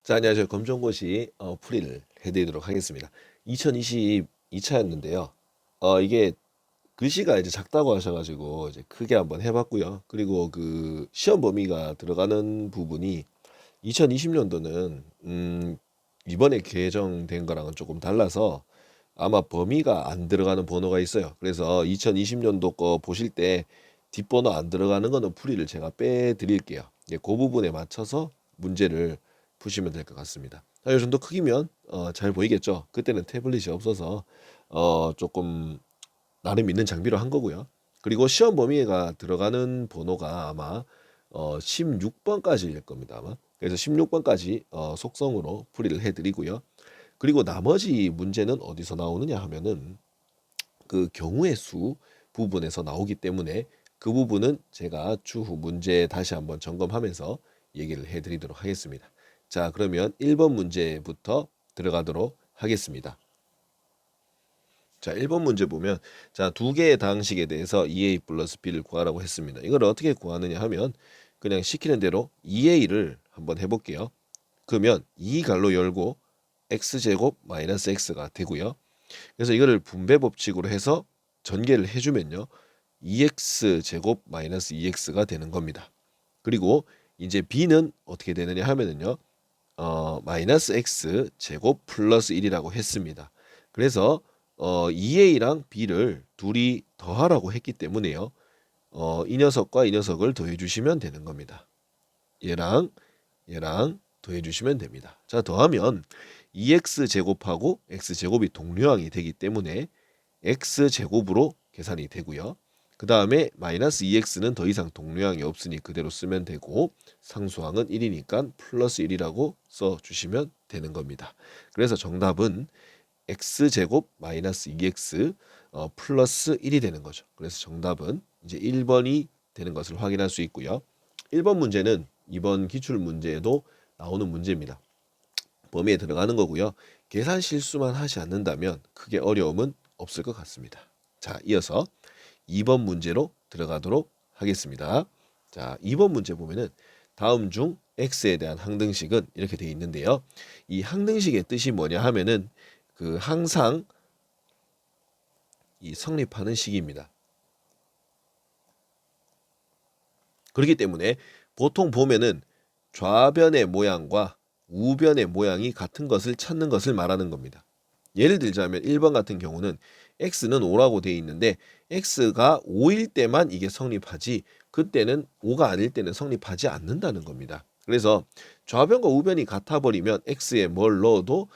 자, 안녕하세요. 검정고시 풀이를 해드리도록 하겠습니다. 2022차였는데요. 이게 글씨가 이제 작다고 하셔가지고 이제 크게 한번 해봤고요. 그리고 그 시험 범위가 들어가는 부분이 2020년도는 이번에 개정된 거랑은 조금 달라서 아마 범위가 안 들어가는 번호가 있어요. 그래서 2020년도 거 보실 때 뒷번호 안 들어가는 거는 풀이를 제가 빼드릴게요. 예, 그 부분에 맞춰서 문제를 푸시면 될 것 같습니다. 자, 이 정도 크기면 잘 보이겠죠? 그때는 태블릿이 없어서 조금 나름 있는 장비로 한 거고요. 그리고 시험 범위가 들어가는 번호가 아마 16번까지일 겁니다. 아마. 그래서 16번까지 속성으로 풀이를 해드리고요. 그리고 나머지 문제는 어디서 나오느냐 하면은 그 경우의 수 부분에서 나오기 때문에 그 부분은 제가 추후 문제 다시 한번 점검하면서 얘기를 해드리도록 하겠습니다. 자, 그러면 1번 문제부터 들어가도록 하겠습니다. 자, 1번 문제 보면 자, 두 개의 다항식에 대해서 2a 플러스 b를 구하라고 했습니다. 이걸 어떻게 구하느냐 하면 그냥 시키는 대로 2a를 한번 해볼게요. 그러면 2갈로 열고 x제곱 마이너스 x가 되고요. 그래서 이거를 분배 법칙으로 해서 전개를 해주면요. 2x제곱 마이너스 2x가 되는 겁니다. 그리고 이제 b는 어떻게 되느냐 하면은요. 마이너스 x 제곱 플러스 1이라고 했습니다. 그래서 2a랑 b를 둘이 더하라고 했기 때문에요. 이 녀석과 이 녀석을 더해 주시면 되는 겁니다. 얘랑 더해 주시면 됩니다. 자, 더하면 2x 제곱하고 x 제곱이 동류항이 되기 때문에 x 제곱으로 계산이 되고요. 그 다음에 마이너스 2x는 더 이상 동류항이 없으니 그대로 쓰면 되고 상수항은 1이니까 플러스 1이라고 써주시면 되는 겁니다. 그래서 정답은 x제곱 마이너스 2x 플러스 1이 되는 거죠. 그래서 정답은 이제 1번이 되는 것을 확인할 수 있고요. 1번 문제는 이번 기출문제에도 나오는 문제입니다. 범위에 들어가는 거고요. 계산 실수만 하지 않는다면 크게 어려움은 없을 것 같습니다. 자, 이어서 2번 문제로 들어가도록 하겠습니다. 자, 2번 문제 보면은 다음 중 x에 대한 항등식은 이렇게 되어 있는데요. 이 항등식의 뜻이 뭐냐 하면은 그 항상 이 성립하는 식입니다. 그렇기 때문에 보통 보면은 좌변의 모양과 우변의 모양이 같은 것을 찾는 것을 말하는 겁니다. 예를 들자면 1번 같은 경우는 x는 5라고 되어 있는데 x가 5일 때만 이게 성립하지 그때는 5가 아닐 때는 성립하지 않는다는 겁니다. 그래서 좌변과 우변이 같아 버리면 x에 뭘 넣어도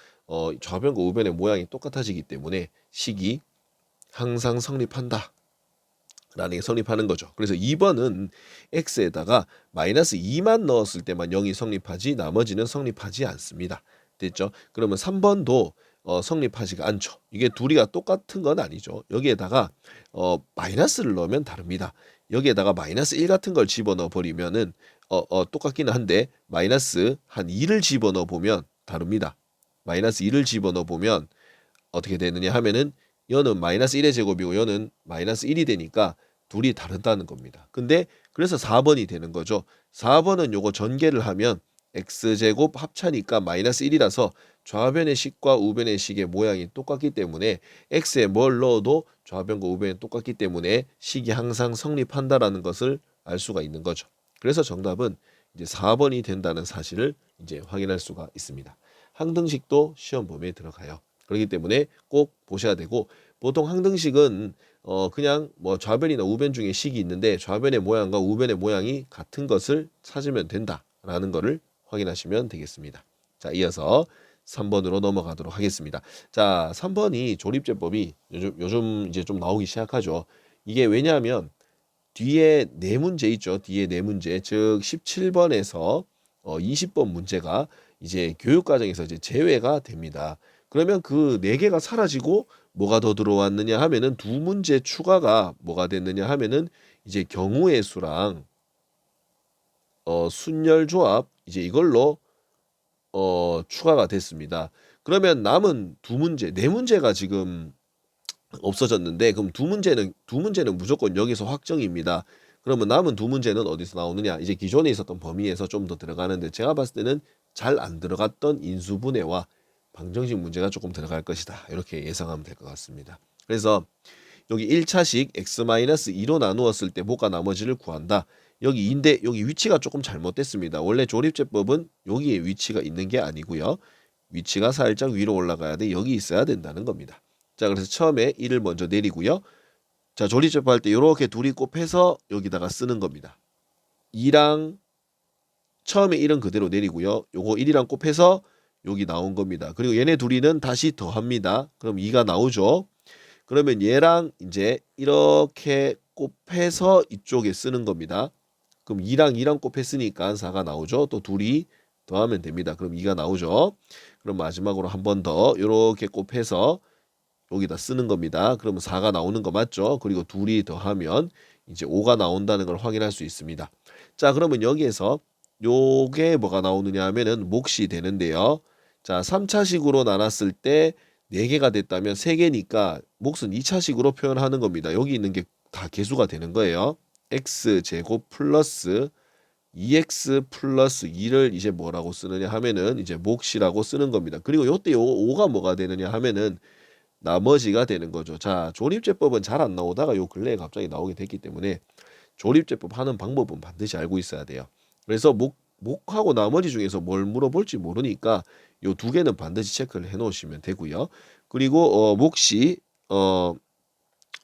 좌변과 우변의 모양이 똑같아지기 때문에 식이 항상 성립한다. 라는 게 성립하는 거죠. 그래서 2번은 x에다가 마이너스 2만 넣었을 때만 0이 성립하지 나머지는 성립하지 않습니다. 됐죠? 그러면 3번도 성립하지가 않죠. 이게 둘이가 똑같은 건 아니죠. 여기에다가 마이너스를 넣으면 다릅니다. 여기에다가 마이너스 1 같은 걸 집어넣어 버리면은 똑같기는 한데 마이너스 한 2를 집어넣어 보면 다릅니다. 마이너스 2를 집어넣어 보면 어떻게 되느냐 하면은 여는 마이너스 1의 제곱이고 여는 마이너스 1이 되니까 둘이 다르다는 겁니다. 근데 그래서 4번이 되는 거죠. 4번은 요거 전개를 하면 x제곱 합차니까 마이너스 1이라서 좌변의 식과 우변의 식의 모양이 똑같기 때문에 x에 뭘 넣어도 좌변과 우변이 똑같기 때문에 식이 항상 성립한다라는 것을 알 수가 있는 거죠. 그래서 정답은 이제 4번이 된다는 사실을 이제 확인할 수가 있습니다. 항등식도 시험 범위에 들어가요. 그렇기 때문에 꼭 보셔야 되고 보통 항등식은 그냥 뭐 좌변이나 우변 중에 식이 있는데 좌변의 모양과 우변의 모양이 같은 것을 찾으면 된다라는 것을 확인하시면 되겠습니다. 자, 이어서 3번으로 넘어가도록 하겠습니다. 자, 3번이 조립제법이 요즘 이제 좀 나오기 시작하죠. 이게 왜냐하면 뒤에 네 문제 있죠. 뒤에 네 문제, 즉 17번에서 20번 문제가 이제 교육과정에서 이제 제외가 됩니다. 그러면 그 네 개가 사라지고 뭐가 더 들어왔느냐 하면은 두 문제 추가가 뭐가 됐느냐 하면은 이제 경우의 수랑 순열 조합 이제 이걸로 추가가 됐습니다. 그러면 남은 두 문제, 네 문제가 지금 없어졌는데 그럼 두 문제는 무조건 여기서 확정입니다. 그러면 남은 두 문제는 어디서 나오느냐? 이제 기존에 있었던 범위에서 좀 더 들어가는데 제가 봤을 때는 잘 안 들어갔던 인수분해와 방정식 문제가 조금 들어갈 것이다. 이렇게 예상하면 될 것 같습니다. 그래서 여기 1차식 x-2로 나누었을 때 뭐가 나머지를 구한다. 여기 2인데 여기 위치가 조금 잘못됐습니다. 원래 조립제법은 여기에 위치가 있는 게 아니고요. 위치가 살짝 위로 올라가야 돼. 여기 있어야 된다는 겁니다. 자, 그래서 처음에 1을 먼저 내리고요. 자, 조립제법 할 때 이렇게 둘이 곱해서 여기다가 쓰는 겁니다. 2랑 처음에 1은 그대로 내리고요. 요거 1이랑 곱해서 여기 나온 겁니다. 그리고 얘네 둘이는 다시 더합니다. 그럼 2가 나오죠. 그러면 얘랑 이제 이렇게 곱해서 이쪽에 쓰는 겁니다. 그럼 2랑 곱했으니까 4가 나오죠. 또 둘이 더하면 됩니다. 그럼 2가 나오죠. 그럼 마지막으로 한 번 더 이렇게 곱해서 여기다 쓰는 겁니다. 그러면 4가 나오는 거 맞죠? 그리고 둘이 더하면 이제 5가 나온다는 걸 확인할 수 있습니다. 자, 그러면 여기에서 요게 뭐가 나오느냐 하면은 몫이 되는데요. 자, 3차식으로 나눴을 때 4개가 됐다면 3개니까 몫은 2차식으로 표현하는 겁니다. 여기 있는 게 다 개수가 되는 거예요. x제곱 플러스 2x 플러스 2를 이제 뭐라고 쓰느냐 하면은 이제 몫이라고 쓰는 겁니다. 그리고 요때 요 5가 뭐가 되느냐 하면은 나머지가 되는 거죠. 자, 조립제법은 잘 안 나오다가 요 근래에 갑자기 나오게 됐기 때문에 조립제법 하는 방법은 반드시 알고 있어야 돼요. 그래서 목하고 나머지 중에서 뭘 물어볼지 모르니까 요 두 개는 반드시 체크를 해 놓으시면 되고요. 그리고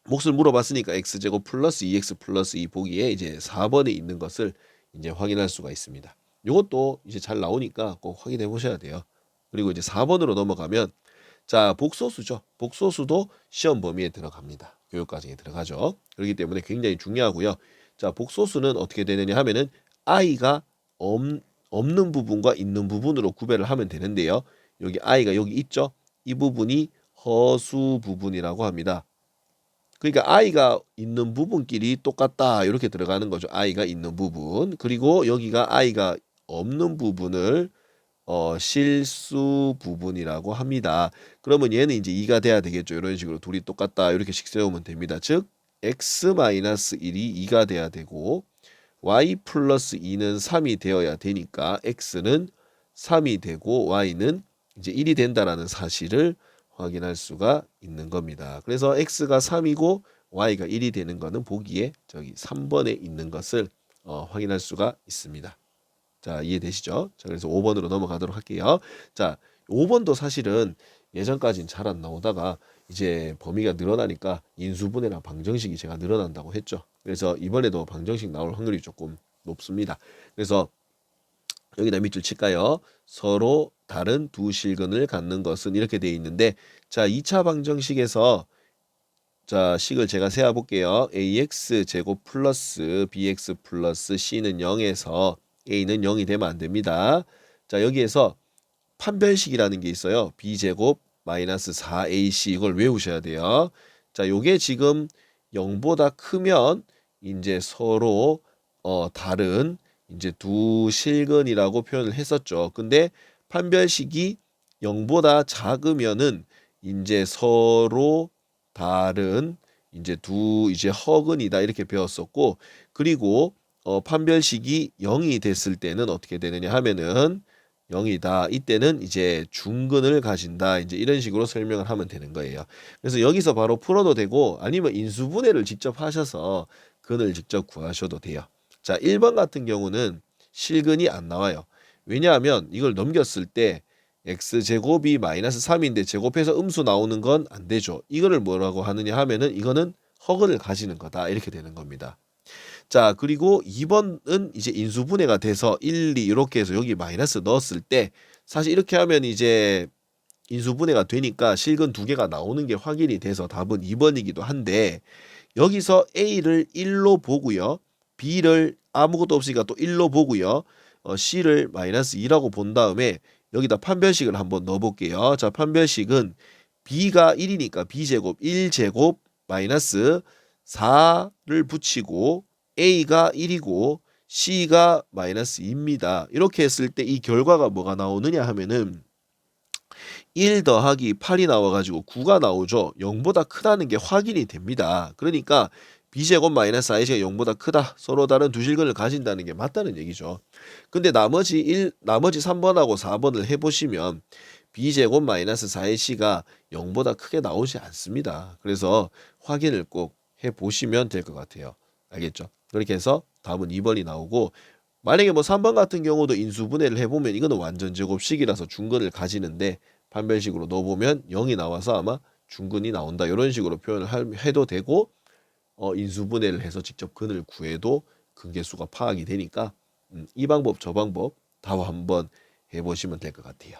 몫을 물어봤으니까 x제곱 플러스 2x 플러스 2 보기에 이제 4번에 있는 것을 이제 확인할 수가 있습니다. 요것도 이제 잘 나오니까 꼭 확인해 보셔야 돼요. 그리고 이제 4번으로 넘어가면 자, 복소수죠. 복소수도 시험 범위에 들어갑니다. 교육과정에 들어가죠. 그렇기 때문에 굉장히 중요하고요. 자, 복소수는 어떻게 되느냐 하면은 i가 없는 부분과 있는 부분으로 구별을 하면 되는데요. 여기 i가 여기 있죠. 이 부분이 허수 부분이라고 합니다. 그러니까 i가 있는 부분끼리 똑같다 이렇게 들어가는 거죠. i가 있는 부분. 그리고 여기가 i가 없는 부분을 실수 부분이라고 합니다. 그러면 얘는 이제 2가 돼야 되겠죠. 이런 식으로 둘이 똑같다 이렇게씩 세우면 됩니다. 즉 x-1이 2가 돼야 되고 y 플러스 2는 3이 되어야 되니까 x는 3이 되고 y는 이제 1이 된다라는 사실을 확인할 수가 있는 겁니다. 그래서 x가 3이고 y가 1이 되는 거는 보기에 저기 3번에 있는 것을 확인할 수가 있습니다. 자, 이해되시죠? 자, 그래서 5번으로 넘어가도록 할게요. 자, 5번도 사실은 예전까지는 잘 안 나오다가 이제 범위가 늘어나니까 인수분해랑 방정식이 제가 늘어난다고 했죠. 그래서 이번에도 방정식 나올 확률이 조금 높습니다. 그래서 여기다 밑줄 칠까요? 서로 다른 두 실근을 갖는 것은 이렇게 되어 있는데 자, 2차 방정식에서 자, 식을 제가 세워 볼게요. ax 제곱 플러스 bx 플러스 c는 0에서 a는 0이 되면 안 됩니다. 자, 여기에서 판별식이라는 게 있어요. b제곱 마이너스 4ac 이걸 외우셔야 돼요. 자, 요게 지금 0보다 크면 이제 서로 다른 이제 두 실근이라고 표현을 했었죠. 근데 판별식이 0보다 작으면은 이제 서로 다른 이제 두 이제 허근이다 이렇게 배웠었고 그리고 판별식이 0이 됐을 때는 어떻게 되느냐 하면은 0이다. 이때는 이제 중근을 가진다. 이제 이런 식으로 설명을 하면 되는 거예요. 그래서 여기서 바로 풀어도 되고 아니면 인수분해를 직접 하셔서 근을 직접 구하셔도 돼요. 자, 1번 같은 경우는 실근이 안 나와요. 왜냐하면 이걸 넘겼을 때 x제곱이 마이너스 3인데 제곱해서 음수 나오는 건 안 되죠. 이거를 뭐라고 하느냐 하면은 이거는 허근을 가지는 거다. 이렇게 되는 겁니다. 자, 그리고 2번은 이제 인수분해가 돼서 1, 2 이렇게 해서 여기 마이너스 넣었을 때 사실 이렇게 하면 이제 인수분해가 되니까 실근 두 개가 나오는 게 확인이 돼서 답은 2번이기도 한데 여기서 A를 1로 보고요. B를 아무것도 없으니까 또 1로 보고요. C를 마이너스 2라고 본 다음에 여기다 판별식을 한번 넣어볼게요. 자, 판별식은 B가 1이니까 B제곱 1제곱 마이너스 4를 붙이고 A가 1이고 C가 마이너스 2입니다. 이렇게 했을 때 이 결과가 뭐가 나오느냐 하면은 1 더하기 8이 나와가지고 9가 나오죠. 0보다 크다는 게 확인이 됩니다. 그러니까 b제곱 마이너스 iC가 0보다 크다. 서로 다른 두 실근을 가진다는 게 맞다는 얘기죠. 근데 나머지 3번하고 4번을 해보시면 b제곱 마이너스 4ac가 0보다 크게 나오지 않습니다. 그래서 확인을 꼭 해보시면 될 것 같아요. 알겠죠? 그렇게 해서 답은 2번이 나오고, 만약에 뭐 3번 같은 경우도 인수분해를 해보면 이거는 완전 제곱식이라서 중근을 가지는데 판별식으로 넣어보면 0이 나와서 아마 중근이 나온다. 이런 식으로 표현을 해도 되고, 인수분해를 해서 직접 근을 구해도 근계수가 파악이 되니까 이 방법 저 방법 다 한번 해보시면 될 것 같아요.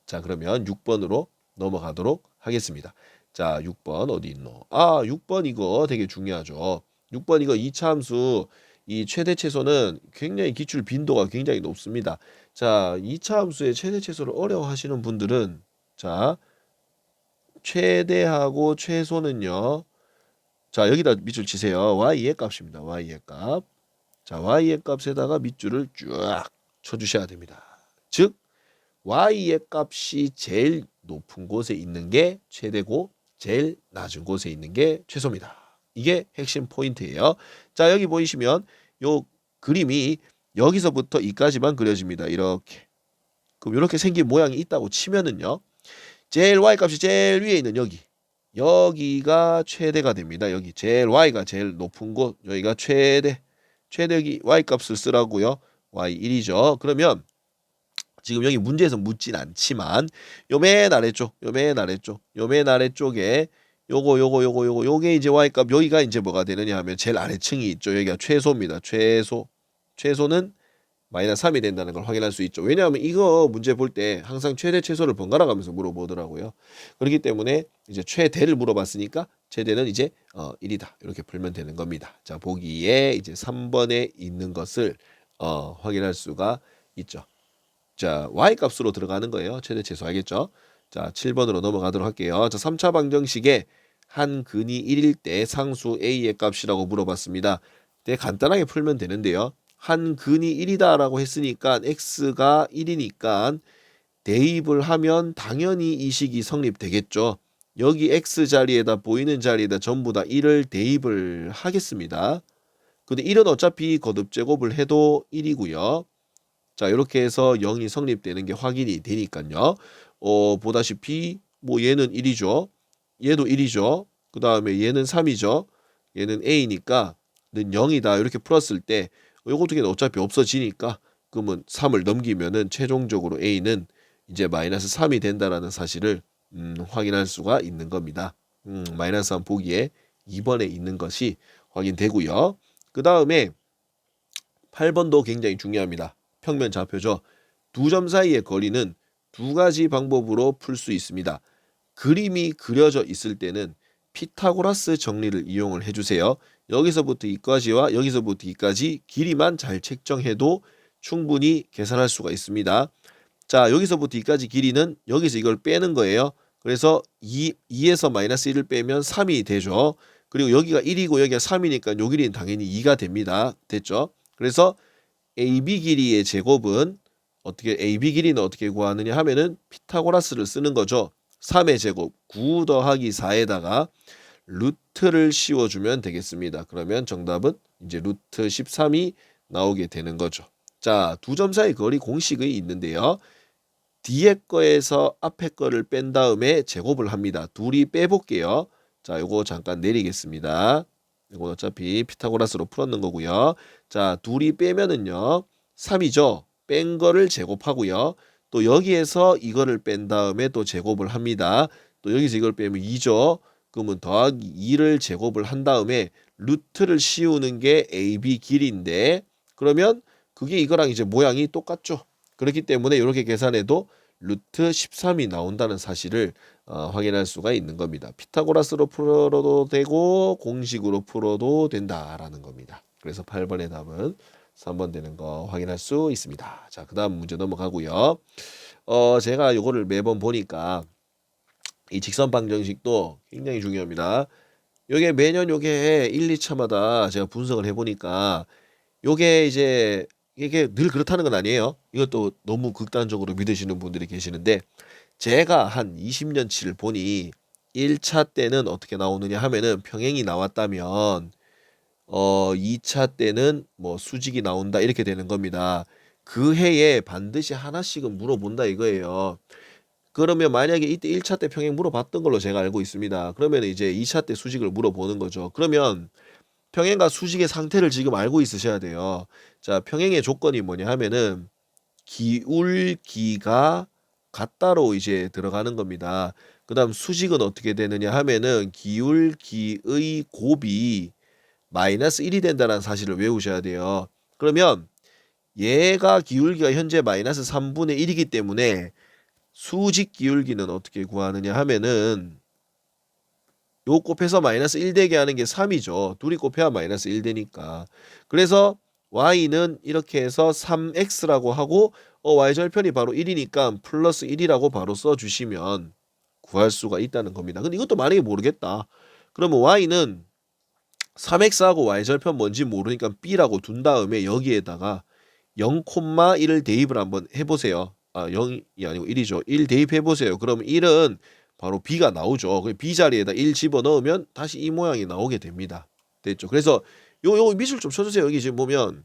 자, 그러면 6번으로 넘어가도록 하겠습니다. 자, 6번 어디 있노? 6번 이거 되게 중요하죠. 6번 이거 이차함수 이 최대 최소는 굉장히 기출 빈도가 굉장히 높습니다. 자, 이차함수의 최대 최소를 어려워하시는 분들은 자, 최대하고 최소는요. 자, 여기다 밑줄 치세요. y의 값입니다. y의 값. 자, y의 값에다가 밑줄을 쫙 쳐주셔야 됩니다. 즉 y의 값이 제일 높은 곳에 있는 게 최대고 제일 낮은 곳에 있는 게 최소입니다. 이게 핵심 포인트예요. 자, 여기 보이시면 요 그림이 여기서부터 이까지만 그려집니다. 이렇게. 그럼 이렇게 생긴 모양이 있다고 치면은요. 제일 y값이 제일 위에 있는 여기가 최대가 됩니다. 여기 제일 y가 제일 높은 곳, 여기가 최대 여기 y값을 쓰라고요. y1이죠. 그러면 지금 여기 문제에서 묻진 않지만 요 맨 아래쪽 요게 요게 이제 y값, 여기가 이제 뭐가 되느냐 하면 제일 아래층이 있죠. 여기가 최소입니다. 최소는 마이너스 3이 된다는 걸 확인할 수 있죠. 왜냐하면 이거 문제 볼 때 항상 최대 최소를 번갈아 가면서 물어보더라고요. 그렇기 때문에 이제 최대를 물어봤으니까 최대는 이제 1이다. 이렇게 풀면 되는 겁니다. 자, 보기에 이제 3번에 있는 것을 확인할 수가 있죠. 자, y값으로 들어가는 거예요. 최대 최소 알겠죠? 자, 7번으로 넘어가도록 할게요. 자, 3차 방정식에 한 근이 1일 때 상수 a의 값이라고 물어봤습니다. 되게 간단하게 풀면 되는데요. 한 근이 1이다라고 했으니까 x가 1이니까 대입을 하면 당연히 이 식이 성립되겠죠. 여기 x 자리에다 보이는 자리에다 전부 다 1을 대입을 하겠습니다. 근데 1은 어차피 거듭제곱을 해도 1이고요. 자, 이렇게 해서 0이 성립되는 게 확인이 되니까요. 보다시피 뭐 얘는 1이죠. 얘도 1이죠. 그 다음에 얘는 3이죠. 얘는 a니까 는 0이다. 이렇게 풀었을 때 요거 두 개는 어차피 없어지니까 그러면 3을 넘기면은 최종적으로 a는 이제 마이너스 3이 된다라는 사실을 확인할 수가 있는 겁니다. 마이너스 3 보기에 2번에 있는 것이 확인되고요. 그 다음에 8번도 굉장히 중요합니다. 평면 좌표죠. 두 점 사이의 거리는 두 가지 방법으로 풀 수 있습니다. 그림이 그려져 있을 때는 피타고라스 정리를 이용을 해주세요. 여기서부터 이까지와 여기서부터 이까지 길이만 잘 책정해도 충분히 계산할 수가 있습니다. 자, 여기서부터 이까지 길이는 여기서 이걸 빼는 거예요. 그래서 2에서 마이너스 1을 빼면 3이 되죠. 그리고 여기가 1이고 여기가 3이니까 요 길이는 당연히 2가 됩니다. 됐죠? 그래서 AB 길이의 제곱은 AB 길이는 어떻게 구하느냐 하면은 피타고라스를 쓰는 거죠. 3의 제곱 9 더하기 4에다가 루트를 씌워주면 되겠습니다. 그러면 정답은 이제 루트 13이 나오게 되는 거죠. 자, 두 점 사이 거리 공식이 있는데요. 뒤에 거에서 앞에 거를 뺀 다음에 제곱을 합니다. 둘이 빼볼게요. 자, 요거 잠깐 내리겠습니다. 이거 어차피 피타고라스로 풀었는 거고요. 자, 둘이 빼면은요 3이죠. 뺀 거를 제곱하고요. 또 여기에서 이거를 뺀 다음에 또 제곱을 합니다. 또 여기서 이걸 빼면 2죠. 그러면 더하기 2를 제곱을 한 다음에 루트를 씌우는 게 AB 길이인데, 그러면 그게 이거랑 이제 모양이 똑같죠. 그렇기 때문에 이렇게 계산해도 루트 13이 나온다는 사실을 확인할 수가 있는 겁니다. 피타고라스로 풀어도 되고 공식으로 풀어도 된다라는 겁니다. 그래서 8번의 답은 3번 되는 거 확인할 수 있습니다. 자, 그 다음 문제 넘어가고요. 제가 요거를 매번 보니까 이 직선 방정식도 굉장히 중요합니다. 요게 매년 요게 1, 2차마다 제가 분석을 해보니까 요게 이제 이게 늘 그렇다는 건 아니에요. 이것도 너무 극단적으로 믿으시는 분들이 계시는데, 제가 한 20년치를 보니 1차 때는 어떻게 나오느냐 하면은 평행이 나왔다면 2차 때는 뭐 수직이 나온다 이렇게 되는 겁니다. 그 해에 반드시 하나씩은 물어본다 이거예요. 그러면 만약에 이때 1차 때 평행 물어봤던 걸로 제가 알고 있습니다. 그러면 이제 2차 때 수직을 물어보는 거죠. 그러면 평행과 수직의 상태를 지금 알고 있으셔야 돼요. 자, 평행의 조건이 뭐냐 하면은 기울기가 같다로 이제 들어가는 겁니다. 그 다음 수직은 어떻게 되느냐 하면은 기울기의 곱이 마이너스 1이 된다는 사실을 외우셔야 돼요. 그러면 얘가 기울기가 현재 마이너스 3분의 1이기 때문에 수직 기울기는 어떻게 구하느냐 하면은 요 곱해서 마이너스 1 되게 하는 게 3이죠. 둘이 곱해야 마이너스 1 되니까. 그래서 y는 이렇게 해서 3x라고 하고 y절편이 바로 1이니까 플러스 1이라고 바로 써주시면 구할 수가 있다는 겁니다. 근데 이것도 만약에 모르겠다. 그러면 y는 3x하고 y절편 뭔지 모르니까 b라고 둔 다음에 여기에다가 0,1을 대입을 한번 해보세요. 0이 아니고 1이죠. 1 대입해보세요. 그러면 1은 바로 b가 나오죠. b 자리에다 1 집어넣으면 다시 이 모양이 나오게 됩니다. 됐죠. 그래서 요 미술 좀 쳐주세요. 여기 지금 보면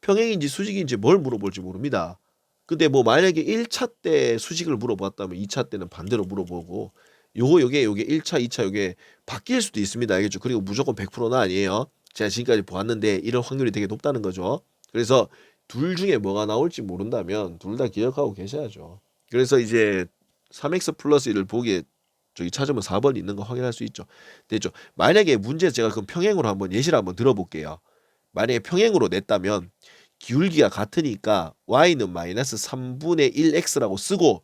평행인지 수직인지 뭘 물어볼지 모릅니다. 근데 뭐 만약에 1차 때 수직을 물어봤다면 2차 때는 반대로 물어보고 요게 1차, 2차 요게 바뀔 수도 있습니다. 알겠죠? 그리고 무조건 100%는 아니에요. 제가 지금까지 보았는데 이럴 확률이 되게 높다는 거죠. 그래서 둘 중에 뭐가 나올지 모른다면 둘 다 기억하고 계셔야죠. 그래서 이제 3x 플러스 1을 보기에 저기 찾으면 4번 있는 거 확인할 수 있죠. 됐죠? 만약에 문제 제가 그럼 평행으로 한번 예시를 한번 들어볼게요. 만약에 평행으로 냈다면 기울기가 같으니까 y는 마이너스 3분의 1x라고 쓰고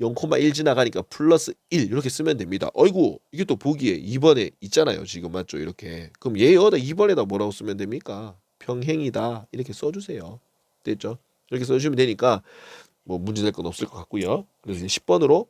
0,1 지나가니까 플러스 1 이렇게 쓰면 됩니다. 어이구 이게 또 보기에 2번에 있잖아요. 지금 맞죠? 이렇게. 그럼 얘 여기다 2번에다 뭐라고 쓰면 됩니까? 평행이다 이렇게 써주세요. 됐죠? 이렇게 써주시면 되니까 뭐 문제 될 건 없을 것 같고요. 그래서 이제 10번으로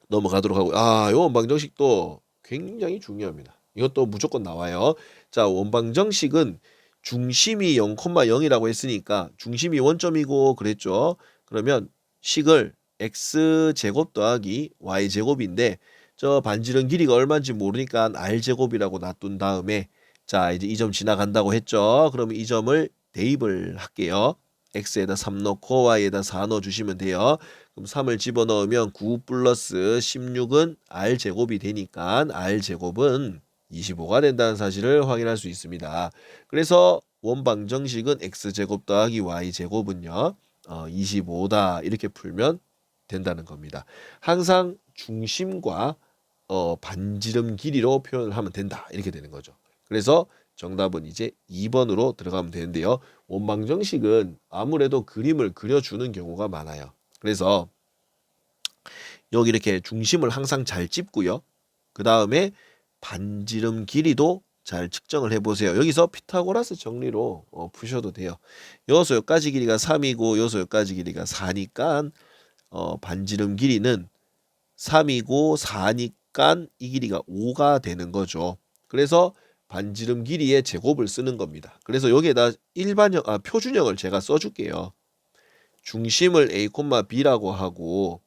넘어가도록 하고 요 원방정식도 굉장히 중요합니다. 이것도 무조건 나와요. 자, 원방정식은 중심이 0,0이라고 했으니까 중심이 원점이고 그랬죠. 그러면 식을 x제곱 더하기 y제곱인데 저 반지름 길이가 얼마인지 모르니까 r제곱이라고 놔둔 다음에 자 이제 이 점 지나간다고 했죠. 그러면 이 점을 대입을 할게요. x에다 3 넣고 y에다 4 넣어주시면 돼요. 그럼 3을 집어넣으면 9 플러스 16은 r제곱이 되니까 r제곱은 25가 된다는 사실을 확인할 수 있습니다. 그래서 원방정식은 x제곱 더하기 y제곱은요 25다 이렇게 풀면 된다는 겁니다. 항상 중심과 반지름 길이로 표현을 하면 된다 이렇게 되는 거죠. 그래서 정답은 이제 2번으로 들어가면 되는데요. 원방정식은 아무래도 그림을 그려주는 경우가 많아요. 그래서 여기 이렇게 중심을 항상 잘 찝고요. 그 다음에 반지름 길이도 잘 측정을 해보세요. 여기서 피타고라스 정리로 푸셔도 돼요. 여기서 여기까지 길이가 3이고 여기서 여기까지 길이가 4니까 반지름 길이는 3이고 4니까 이 길이가 5가 되는 거죠. 그래서 반지름 길이의 제곱을 쓰는 겁니다. 그래서 여기에다 표준형을 제가 써줄게요. 중심을 A, B라고 하고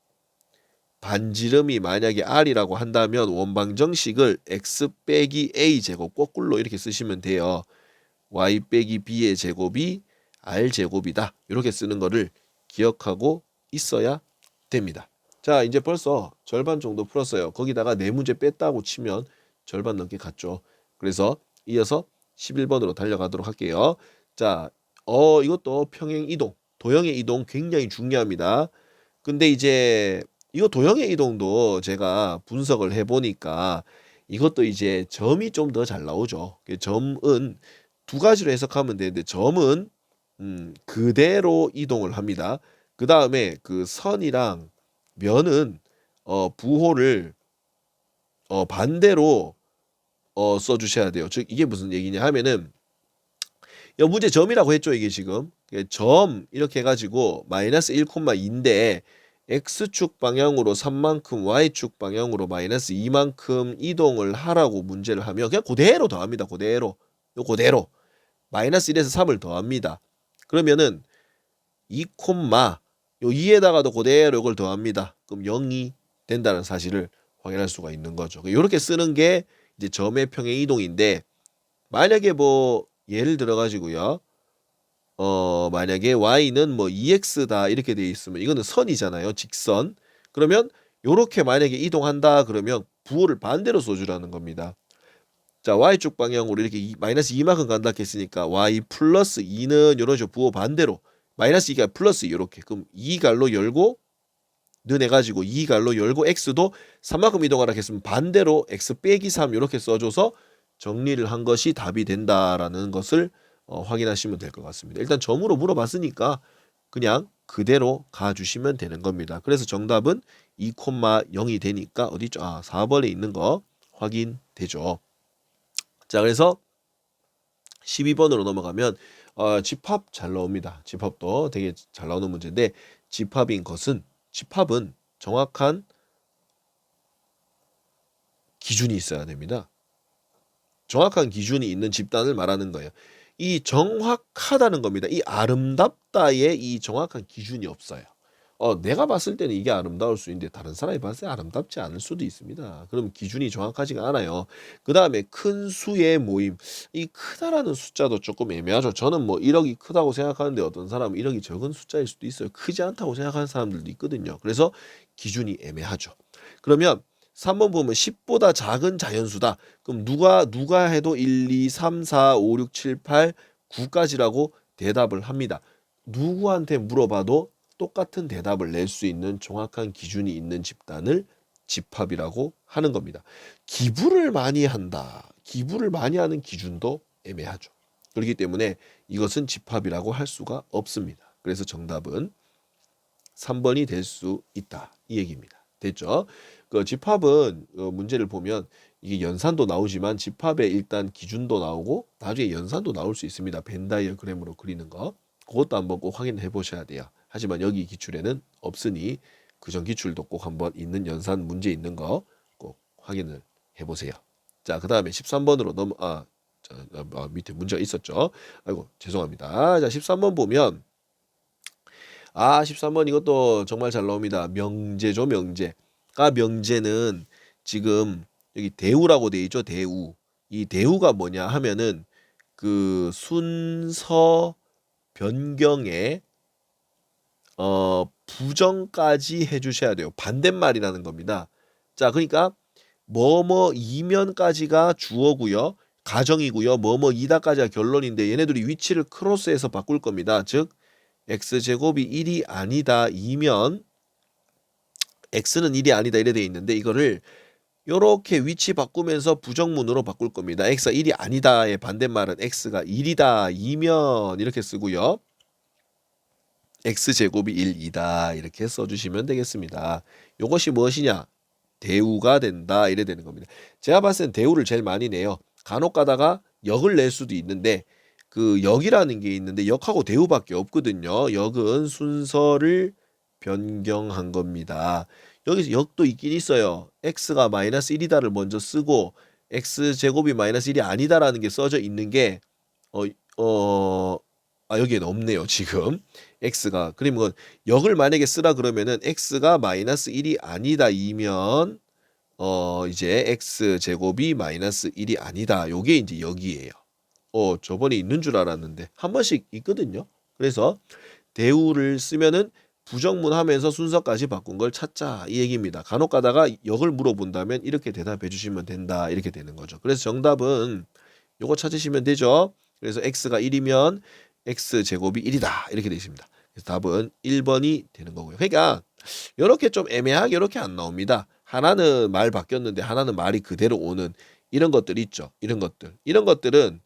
반지름이 만약에 R이라고 한다면 원방정식을 X 빼기 A 제곱 거꾸로 이렇게 쓰시면 돼요. Y 빼기 B의 제곱이 R 제곱이다. 이렇게 쓰는 거를 기억하고 있어야 됩니다. 자, 이제 벌써 절반 정도 풀었어요. 거기다가 네 문제 뺐다고 치면 절반 넘게 갔죠. 그래서 이어서 11번으로 달려가도록 할게요. 자, 이것도 평행 이동, 도형의 이동 굉장히 중요합니다. 근데 이제 이거 도형의 이동도 제가 분석을 해보니까 이것도 이제 점이 좀 더 잘 나오죠. 점은 두 가지로 해석하면 되는데 점은 그대로 이동을 합니다. 그 다음에 그 선이랑 면은 부호를 반대로 써주셔야 돼요. 즉 이게 무슨 얘기냐 하면은 이 문제 점이라고 했죠. 이게 지금 점 이렇게 해가지고 마이너스 1,2인데 x축 방향으로 3만큼 y축 방향으로 마이너스 2만큼 이동을 하라고 문제를 하면 그냥 그대로 더합니다. 그대로 마이너스 1에서 3을 더합니다. 그러면은 2, 요 2에다가도 그대로 이걸 더합니다. 그럼 0이 된다는 사실을 확인할 수가 있는 거죠. 이렇게 쓰는 게 이제 점의 평행 이동인데 만약에 뭐 예를 들어 가지고요. 만약에 y는 뭐 2x다 이렇게 돼 있으면 이거는 선이잖아요. 직선. 그러면 요렇게 만약에 이동한다 그러면 부호를 반대로 써주라는 겁니다. 자, y축 방향으로 이렇게 마이너스 2만큼 간다 했으니까 y 플러스 2는 요런 식으로 부호 반대로 마이너스 2가 플러스 이렇게 그럼 2갈로 열고 는 해가지고 2갈로 열고 x도 3만큼 이동하라 했으면 반대로 x 빼기 3 이렇게 써줘서 정리를 한 것이 답이 된다라는 것을 확인하시면 될 것 같습니다. 일단 점으로 물어봤으니까 그냥 그대로 가주시면 되는 겁니다. 그래서 정답은 2,0이 되니까 어디죠? 4번에 있는 거 확인되죠. 자, 그래서 12번으로 넘어가면 집합 잘 나옵니다. 집합도 되게 잘 나오는 문제인데 집합은 정확한 기준이 있어야 됩니다. 정확한 기준이 있는 집단을 말하는 거예요. 이 정확하다는 겁니다. 이 아름답다에 이 정확한 기준이 없어요. 내가 봤을 때는 이게 아름다울 수 있는데 다른 사람이 봤을 때 아름답지 않을 수도 있습니다. 그럼 기준이 정확하지가 않아요. 그 다음에 큰 수의 모임. 이 크다라는 숫자도 조금 애매하죠. 저는 뭐 1억이 크다고 생각하는데 어떤 사람은 1억이 적은 숫자일 수도 있어요. 크지 않다고 생각하는 사람들도 있거든요. 그래서 기준이 애매하죠. 그러면 3번 보면 10보다 작은 자연수다. 그럼 누가 해도 1, 2, 3, 4, 5, 6, 7, 8, 9까지라고 대답을 합니다. 누구한테 물어봐도 똑같은 대답을 낼 수 있는 정확한 기준이 있는 집단을 집합이라고 하는 겁니다. 기부를 많이 한다. 기부를 많이 하는 기준도 애매하죠. 그렇기 때문에 이것은 집합이라고 할 수가 없습니다. 그래서 정답은 3번이 될 수 있다. 이 얘기입니다. 됐죠? 그 집합은 문제를 보면 이게 연산도 나오지만 집합에 일단 기준도 나오고 나중에 연산도 나올 수 있습니다. 벤 다이어그램으로 그리는 거. 그것도 한번 꼭 확인해 보셔야 돼요. 하지만 여기 기출에는 없으니 그전 기출도 꼭 한번 있는 연산 문제 있는 거 꼭 확인을 해 보세요. 자, 그다음에 13번으로 밑에 문제가 있었죠. 아이고, 죄송합니다. 자, 13번 보면 13번 이것도 정말 잘 나옵니다. 명제죠, 명제. 명제는 지금 여기 대우라고 돼 있죠, 대우. 이 대우가 뭐냐 하면은 그 순서 변경에 부정까지 해주셔야 돼요. 반대말이라는 겁니다. 자, 그러니까 뭐뭐이면까지가 주어고요. 가정이고요. 뭐뭐이다까지가 결론인데 얘네들이 위치를 크로스해서 바꿀 겁니다. 즉 x제곱이 1이 아니다 이면 x는 1이 아니다 이래 돼 있는데 이거를 요렇게 위치 바꾸면서 부정문으로 바꿀 겁니다. x가 1이 아니다의 반대말은 x가 1이다 이면 이렇게 쓰고요. x제곱이 1이다 이렇게 써주시면 되겠습니다. 요것이 무엇이냐? 대우가 된다 이래 되는 겁니다. 제가 봤을 땐 대우를 제일 많이 내요. 간혹 가다가 역을 낼 수도 있는데 그 역이라는 게 있는데 역하고 대우밖에 없거든요. 역은 순서를 변경한 겁니다. 여기서 역도 있긴 있어요. x가 마이너스 1이다를 먼저 쓰고 x제곱이 마이너스 1이 아니다라는 게 써져 있는 게 여기에는 없네요. 지금 x가 그러면 역을 만약에 쓰라 그러면은 x가 마이너스 1이 아니다 이면 이제 x제곱이 마이너스 1이 아니다. 요게 이제 역이에요. 저번에 있는 줄 알았는데 한 번씩 있거든요. 그래서 대우를 쓰면은 부정문 하면서 순서까지 바꾼 걸 찾자 이 얘기입니다. 간혹 가다가 역을 물어본다면 이렇게 대답해 주시면 된다 이렇게 되는 거죠. 그래서 정답은 요거 찾으시면 되죠. 그래서 x가 1이면 x제곱이 1이다 이렇게 되어 있습니다. 그래서 답은 1번이 되는 거고요. 그러니까 이렇게 좀 애매하게 이렇게 안 나옵니다. 하나는 말 바뀌었는데 하나는 말이 그대로 오는 이런 것들 있죠. 이런 것들은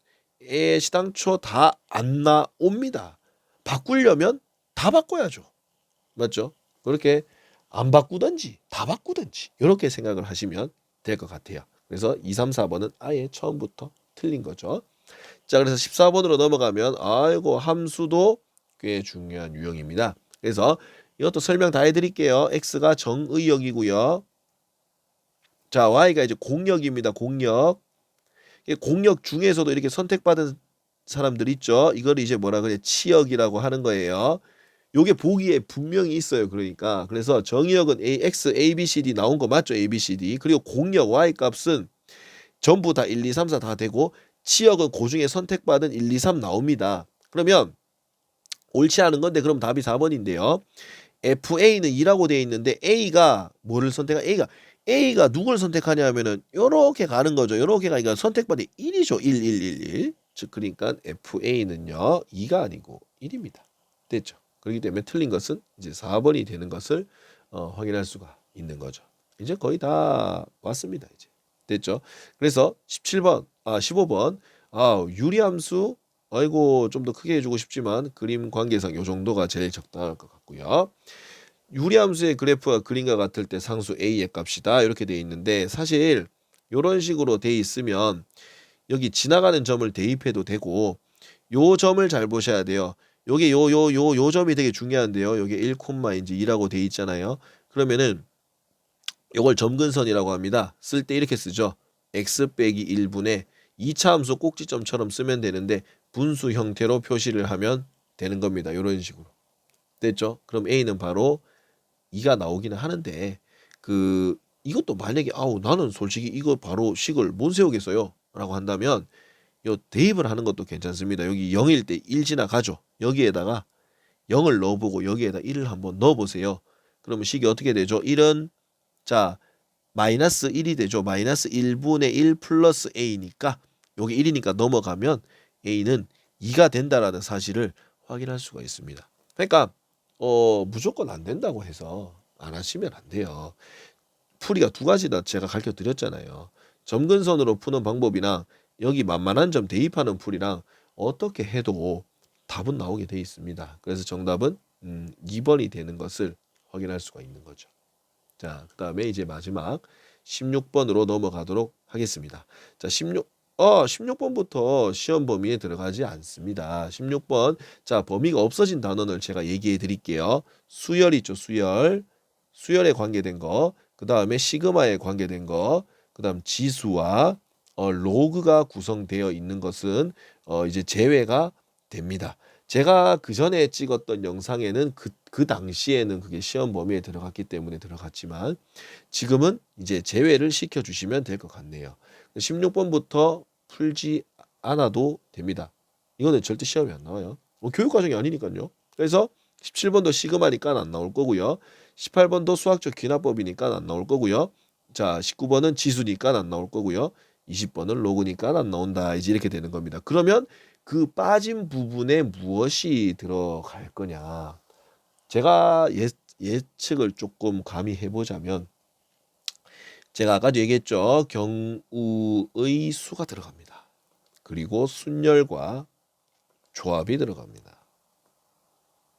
시당초 다 안 나옵니다. 바꾸려면 다 바꿔야죠. 맞죠? 그렇게 안 바꾸든지 다 바꾸든지 이렇게 생각을 하시면 될 것 같아요. 그래서 2, 3, 4번은 아예 처음부터 틀린 거죠. 자, 그래서 14번으로 넘어가면 함수도 꽤 중요한 유형입니다. 그래서 이것도 설명 다 해드릴게요. x가 정의역이고요. 자, y가 이제 공역입니다. 공역. 공역 중에서도 이렇게 선택받은 사람들 있죠. 이걸 이제 뭐라 그래? 치역이라고 하는 거예요. 요게 보기에 분명히 있어요. 그러니까 그래서 정의역은 x, a, b, c, d 나온 거 맞죠? a, b, c, d. 그리고 공역 y 값은 전부 다 1, 2, 3, 4 다 되고 지역은 그 중에 선택받은 1, 2, 3 나옵니다. 그러면 옳지 않은 건데 그럼 답이 4번인데요. FA는 2라고 되어 있는데 A가 뭐를 A가 누굴 선택하냐 하면은 요렇게 가는 거죠. 요렇게 가니까 선택받이 1이죠. 1. 즉 그러니까 FA는요. 2가 아니고 1입니다. 됐죠. 그렇기 때문에 틀린 것은 이제 4번이 되는 것을 확인할 수가 있는 거죠. 이제 거의 다 왔습니다. 이제 됐죠. 그래서 15번 유리함수 아이고 좀 더 크게 해주고 싶지만 그림 관계상 요 정도가 제일 적당할 것 같고요. 유리함수의 그래프가 그림과 같을 때 상수 a의 값이다 이렇게 돼 있는데 사실 이런 식으로 돼 있으면 여기 지나가는 점을 대입해도 되고 요 점을 잘 보셔야 돼요. 요게 요 점이 되게 중요한데요. 요게 1, 이제 2라고 돼 있잖아요. 그러면은 요걸 점근선이라고 합니다. 쓸 때 이렇게 쓰죠. x 빼기 1분의 2차 함수 꼭지점처럼 쓰면 되는데 분수 형태로 표시를 하면 되는 겁니다. 이런 식으로. 됐죠? 그럼 a는 바로 2가 나오기는 하는데 이것도 만약에 나는 솔직히 이거 바로 식을 못 세우겠어요 라고 한다면 요 대입을 하는 것도 괜찮습니다. 여기 0일 때 1 지나가죠. 여기에다가 0을 넣어보고 여기에다 1을 한번 넣어보세요. 그러면 식이 어떻게 되죠? 1은 자 마이너스 1이 되죠. 마이너스 1분의 1 플러스 a니까 여기 1이니까 넘어가면 a는 2가 된다라는 사실을 확인할 수가 있습니다. 그러니까 무조건 안 된다고 해서 안 하시면 안 돼요. 풀이가 두 가지다 제가 가르쳐 드렸잖아요. 점근선으로 푸는 방법이랑 여기 만만한 점 대입하는 풀이랑 어떻게 해도 답은 나오게 돼 있습니다. 그래서 정답은 2번이 되는 것을 확인할 수가 있는 거죠. 자, 그 다음에 이제 마지막 16번으로 넘어가도록 하겠습니다. 자, 16번부터 시험 범위에 들어가지 않습니다. 16번. 자, 범위가 없어진 단원을 제가 얘기해 드릴게요. 수열 있죠, 수열. 수열에 관계된 거. 그 다음에 시그마에 관계된 거. 그 다음 지수와 로그가 구성되어 있는 것은 이제 제외가 됩니다. 제가 그 전에 찍었던 영상에는 그 당시에는 그게 시험 범위에 들어갔기 때문에 들어갔지만 지금은 이제 제외를 시켜주시면 될 것 같네요. 16번부터 풀지 않아도 됩니다. 이거는 절대 시험이 안 나와요. 교육과정이 아니니까요. 그래서 17번도 시그마니까 안 나올 거고요. 18번도 수학적 귀납법이니까 안 나올 거고요. 자, 19번은 지수니까 안 나올 거고요. 20번은 로그니까 안 나온다. 이제 이렇게 되는 겁니다. 그러면 그 빠진 부분에 무엇이 들어갈 거냐. 제가 예측을 조금 감히 해보자면 제가 아까도 얘기했죠. 경우의 수가 들어갑니다. 그리고 순열과 조합이 들어갑니다.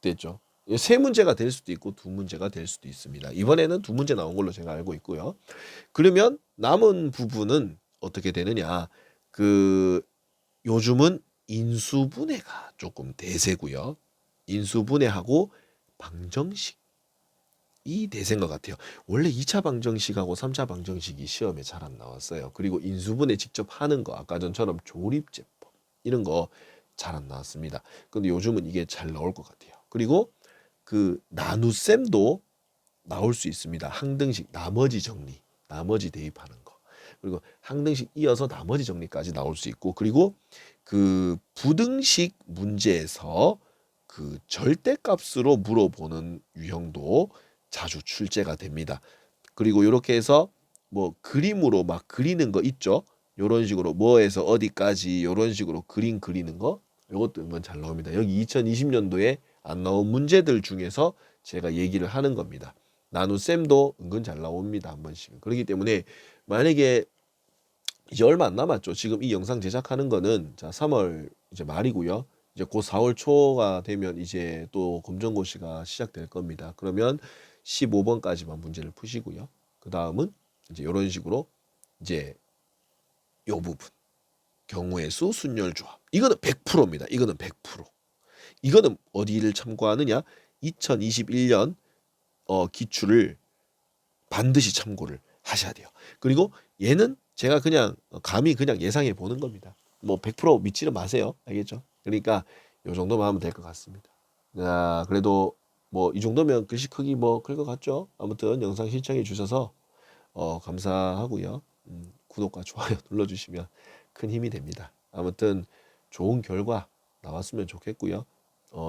됐죠? 세 문제가 될 수도 있고 두 문제가 될 수도 있습니다. 이번에는 두 문제 나온 걸로 제가 알고 있고요. 그러면 남은 부분은 어떻게 되느냐. 요즘은 인수분해가 조금 대세고요. 인수분해하고 방정식. 이 대세인 것 같아요. 원래 2차 방정식하고 3차 방정식이 시험에 잘 안 나왔어요. 그리고 인수분해 직접 하는 거, 아까 전처럼 조립제법 이런 거 잘 안 나왔습니다. 근데 요즘은 이게 잘 나올 것 같아요. 그리고 나눗셈도 나올 수 있습니다. 항등식 나머지 정리, 나머지 대입하는 거. 그리고 항등식 이어서 나머지 정리까지 나올 수 있고, 그리고 부등식 문제에서 절대값으로 물어보는 유형도 자주 출제가 됩니다. 그리고 이렇게 해서 뭐 그림으로 막 그리는 거 있죠. 요런 식으로 뭐에서 어디까지 요런 식으로 그리는 거 요것도 은근 잘 나옵니다. 여기 2020년도에 안 나온 문제들 중에서 제가 얘기를 하는 겁니다. 나눗셈도 은근 잘 나옵니다. 한 번씩. 그렇기 때문에 만약에 이제 얼마 안 남았죠. 지금 이 영상 제작하는 거는 자 3월 이제 말이고요. 이제 곧 4월 초가 되면 이제 또 검정고시가 시작될 겁니다. 그러면 15번까지만 문제를 푸시고요. 그 다음은 이제 이런 식으로 이제 요 부분 경우의 수 순열 조합 이거는 100%입니다. 이거는 100%. 이거는 어디를 참고하느냐? 2021년 기출을 반드시 참고를 하셔야 돼요. 그리고 얘는 제가 그냥 감히 그냥 예상해 보는 겁니다. 뭐 100% 믿지는 마세요. 알겠죠? 그러니까 요 정도만 하면 될 것 같습니다. 자, 그래도 뭐 이 정도면 글씨 크기 뭐 클 것 같죠? 아무튼 영상 시청해 주셔서 감사하고요. 구독과 좋아요 눌러주시면 큰 힘이 됩니다. 아무튼 좋은 결과 나왔으면 좋겠고요.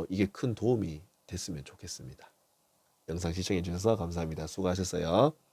이게 큰 도움이 됐으면 좋겠습니다. 영상 시청해 주셔서 감사합니다. 수고하셨어요.